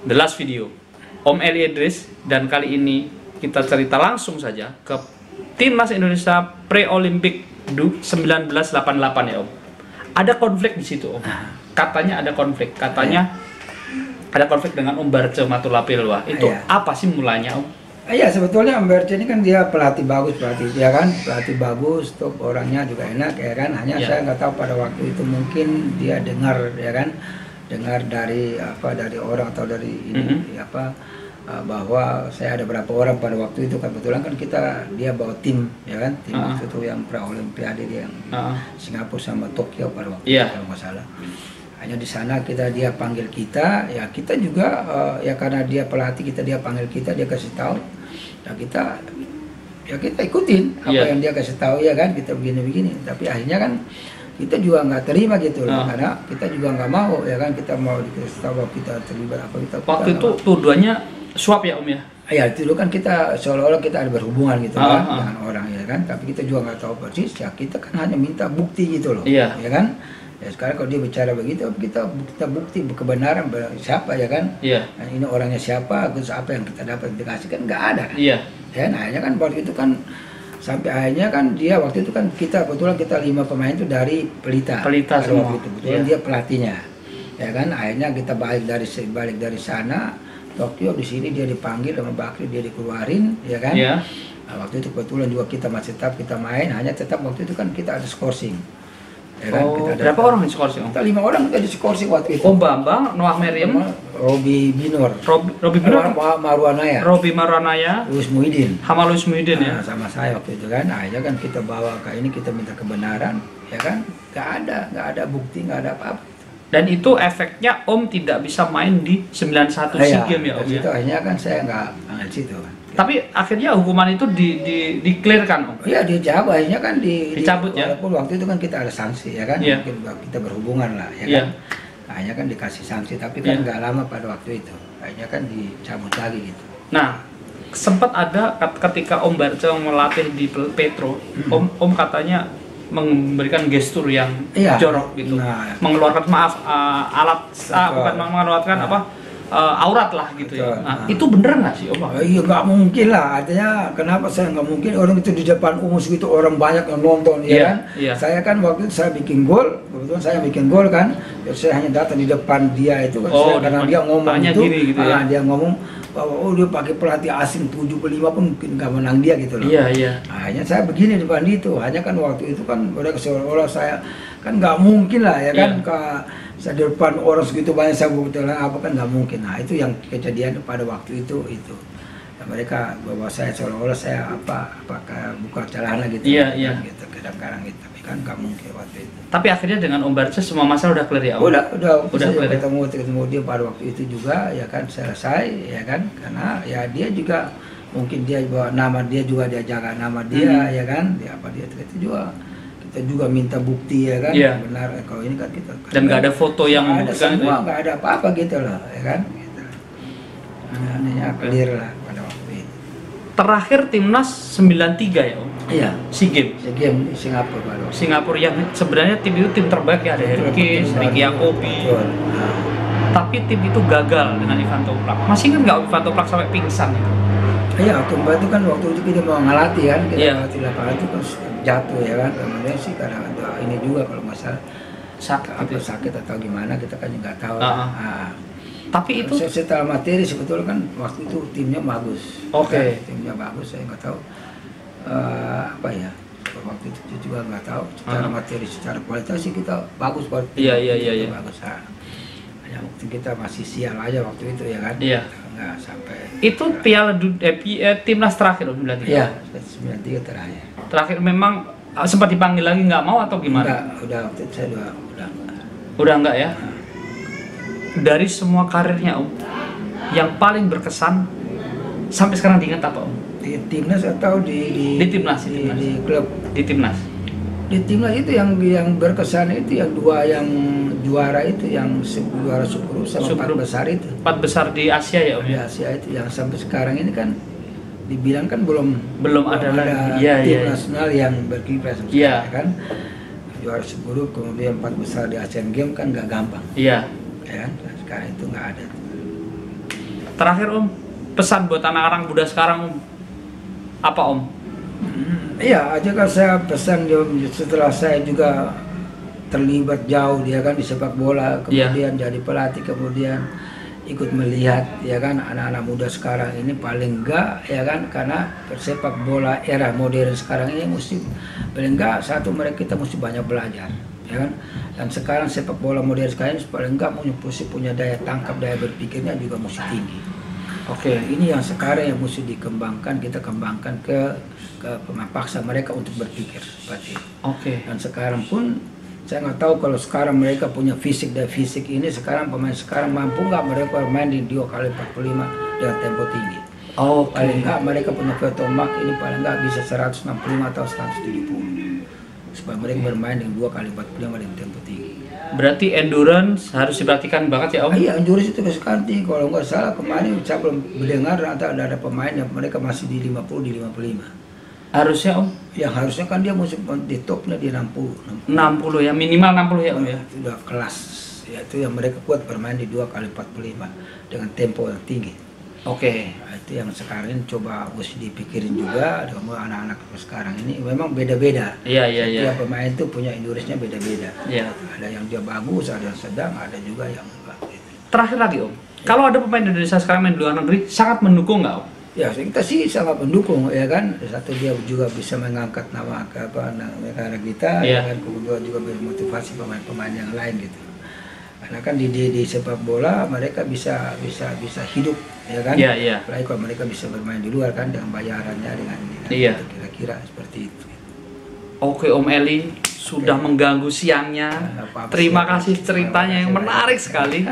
The Last Video, Om Eli Idris, dan kali ini kita cerita langsung saja ke Timnas Indonesia Pre-Olimpik 1988 ya Om. Ada konflik di situ Om. Katanya ada konflik, ada konflik dengan Om Barce Matulapilwa. Itu apa sih mulanya Om? Iya, sebetulnya Om Barce ini kan dia pelatih bagus, pelatih bagus, top orangnya juga enak ya kan. Hanya saya nggak tahu pada waktu itu mungkin dia dengar ya kan, dengar dari orang atau dari ini bahwa saya ada berapa orang pada waktu itu, kebetulan kan dia bawa tim ya kan, tim waktu itu yang pra-olimpiade yang Singapura sama Tokyo pada waktu itu kalau nggak salah. Hanya di sana dia panggil kita, ya kita juga ya karena dia pelatih dia panggil kita, dia kasih tahu, ya kita ikutin apa yang dia kasih tahu ya kan, kita begini-begini. Tapi akhirnya kan kita juga nggak terima gitu loh, karena kita juga nggak mau ya kan, kita mau dikasih tahu bahwa kita terlibat apa kita. Waktu itu tuduhannya suap ya Om ya? Ya itu kan kita seolah-olah kita ada berhubungan gitu kan dengan orang ya kan, tapi kita juga nggak tahu persis, ya kita kan hanya minta bukti gitu loh, ya kan. Ya sekarang kalau dia bicara begitu, kita bukti kebenaran siapa ya kan, nah, ini orangnya siapa, terus apa yang kita dapat dikasih kan nggak ada kan. Ya, nah, akhirnya kan waktu itu kan sampai akhirnya kan dia waktu itu kan kebetulan kita 5 pemain itu dari Pelita semua. Waktu itu kebetulan dia pelatihnya, ya kan. Akhirnya kita balik dari sana Tokyo, di sini dia dipanggil sama Bakri, dia dikeluarin ya kan. Nah, waktu itu kebetulan juga kita masih tetap kita main, hanya tetap waktu itu kan kita ada skorsing. Ya kan? Berapa orang di skorsing? Kita 5 orang kita di skorsing waktu itu. Om Bambang, Noah Meriam, Robi Binor, Robi Maruanaya, Luis Muhyiddin, Luis Muhyiddin ya. Sama saya waktu itu kan. Akhirnya kan kita bawa ke ini, kita minta kebenaran, ya kan? Nggak ada bukti, nggak ada apa-apa. Dan itu efeknya Om tidak bisa main di 91 SEA Games ya Om ya. Itu akhirnya kan saya nggak ambil situ kan. Tapi akhirnya hukuman itu di-clearkan Om? Iya dicabut, akhirnya kan dicabut ya? Walaupun waktu itu kan kita ada sanksi ya kan, mungkin kita berhubungan lah ya kan. Akhirnya kan dikasih sanksi, tapi kan nggak lama pada waktu itu. Akhirnya kan dicabut lagi gitu. Nah, sempat ada ketika Om Barce melatih di Petro, Om katanya memberikan gestur yang jorok gitu, mengeluarkan bukan mengeluarkan aurat lah gitu ya. Nah, itu bener nggak sih Om? Iya nggak mungkin lah, artinya kenapa saya nggak mungkin, orang itu di depan umum segitu orang banyak yang nonton ya kan. Saya kan waktu itu saya bikin gol, kebetulan saya bikin gol kan, terus saya hanya datang di depan dia itu kan, karena dia ngomong itu, gitu ya? Dia ngomong bahwa dia pakai pelatih asing 75 pun mungkin nggak menang dia gitu loh. Hanya saya begini di depan itu, hanya kan waktu itu kan udah seolah-olah saya kan nggak mungkin lah ya kan, saya di depan orang segitu banyak saya betul apa kan nggak mungkin. Nah itu yang kejadian pada waktu itu. Dan mereka bahwa saya seolah-olah saya apakah buka celana gitu, gitu kadang-kadang gitu, tapi kan nggak mungkin waktu itu. Tapi akhirnya dengan Om Barce semua masalah udah clear ya Om? Udah clear. ketemu dia pada waktu itu juga ya kan, selesai ya kan, karena ya dia juga mungkin dia bawa nama dia juga, dia jaga nama dia ya kan, dia itu juga. Kita juga minta bukti ya kan, benar kalau ini kan kita dan nggak ada foto yang ada semua, nggak ada apa-apa gitu loh ya kan gitu. Hanya clear lah pada waktu itu. Terakhir timnas 93 ya Om? Iya, SEA Games di Singapura yang sebenarnya tim itu tim terbaik ya, ada Herkis, Ricky Yakobi. Tapi tim itu gagal dengan Ivan Toplak. Masih ingat nggak Ivan Toplak sampai pingsan itu? Iya, Tumba itu kan waktu itu kita mau ngelatih kan, kita ngelatih lapangan itu kan jatuh ya kan, kemudian sih karena ada ini juga kalau masalah sakit atau gimana kita kan nggak tahu. Tapi itu setelah materi sebetulnya kan waktu itu timnya bagus. Timnya bagus, saya nggak tahu waktu itu juga nggak tahu secara materi, secara kualitas sih kita bagus buat bagus. Hanya waktu kita masih sial aja waktu itu ya kan. Nggak sampai itu timnas terakhir Om 93? Iya, 93 terakhir memang sempat dipanggil lagi nggak mau atau gimana? Udah waktu itu saya udah enggak ya. Dari semua karirnya Om, yang paling berkesan sampai sekarang diingat apa Om? Di timnas atau di timnas? Di klub? Di timnas. Di timnas itu yang berkesan itu yang dua yang juara itu, yang juara 10 sama 4 besar itu. 4 besar di Asia ya Om? Di Asia itu yang sampai sekarang ini kan dibilang kan belum ada tim nasional yang berkiprah kan. Juara 10 kemudian 4 besar di Asian Games kan nggak gampang. Kan? Sekarang itu nggak ada. Terakhir Om, pesan buat anak-anak muda sekarang Om, apa Om? Iya, aja kan saya pesan setelah saya juga terlibat jauh dia kan di sepak bola, kemudian jadi pelatih, kemudian ikut melihat ya kan anak-anak muda sekarang ini paling enggak ya kan, karena sepak bola era modern sekarang ini mesti paling enggak satu mereka kita mesti banyak belajar ya kan, dan sekarang sepak bola modern sekarang ini paling enggak mesti punya daya tangkap, daya berpikirnya juga mesti tinggi. Oke, ini yang sekarang yang mesti dikembangkan, kita kembangkan ke paksa mereka untuk berpikir seperti itu. Oke. Dan sekarang pun saya nggak tahu kalau sekarang mereka punya fisik, dan fisik ini sekarang pemain sekarang mampu nggak mereka bermain di 2x45 dengan tempo tinggi. Oh, paling nggak mereka punya Fetomak ini paling nggak bisa 165 atau 170 supaya mereka bermain dengan 2x45 dengan tempo tinggi. Berarti endurance harus diperhatikan banget ya Om? Iya, endurance itu kesukaan tinggi. Kalau nggak salah kemarin saya belum mendengar ada pemain yang mereka masih di 50, di 55. Harusnya Om? Yang harusnya kan dia masuk di topnya di 60 ya, minimal 60 ya Om ya? Sudah kelas, ya itu yang mereka kuat bermain di 2x45 dengan tempo yang tinggi. Oke. Nah, itu yang sekarang ini coba mesti dipikirin juga dengan anak-anak sekarang ini memang beda-beda. Iya. Setiap pemain itu punya endurance-nya beda-beda. Iya. Ada yang dia bagus, ada yang sedang, ada juga yang enggak. Terakhir lagi Om, kalau ada pemain Indonesia sekarang main di luar negeri, sangat mendukung nggak Om? Ya kita sih sangat mendukung ya kan. Satu dia juga bisa mengangkat nama negara kita, ya kan. Kedua juga bermotivasi pemain-pemain yang lain gitu. Karena kan di sepak bola mereka bisa hidup ya kan. Iya. Apalagi kalau mereka bisa bermain di luar kan dengan bayarannya dengan iya. Kira-kira seperti itu. Oke Om Eli, sudah mengganggu siangnya. Terima kasih ceritanya yang menarik sekali.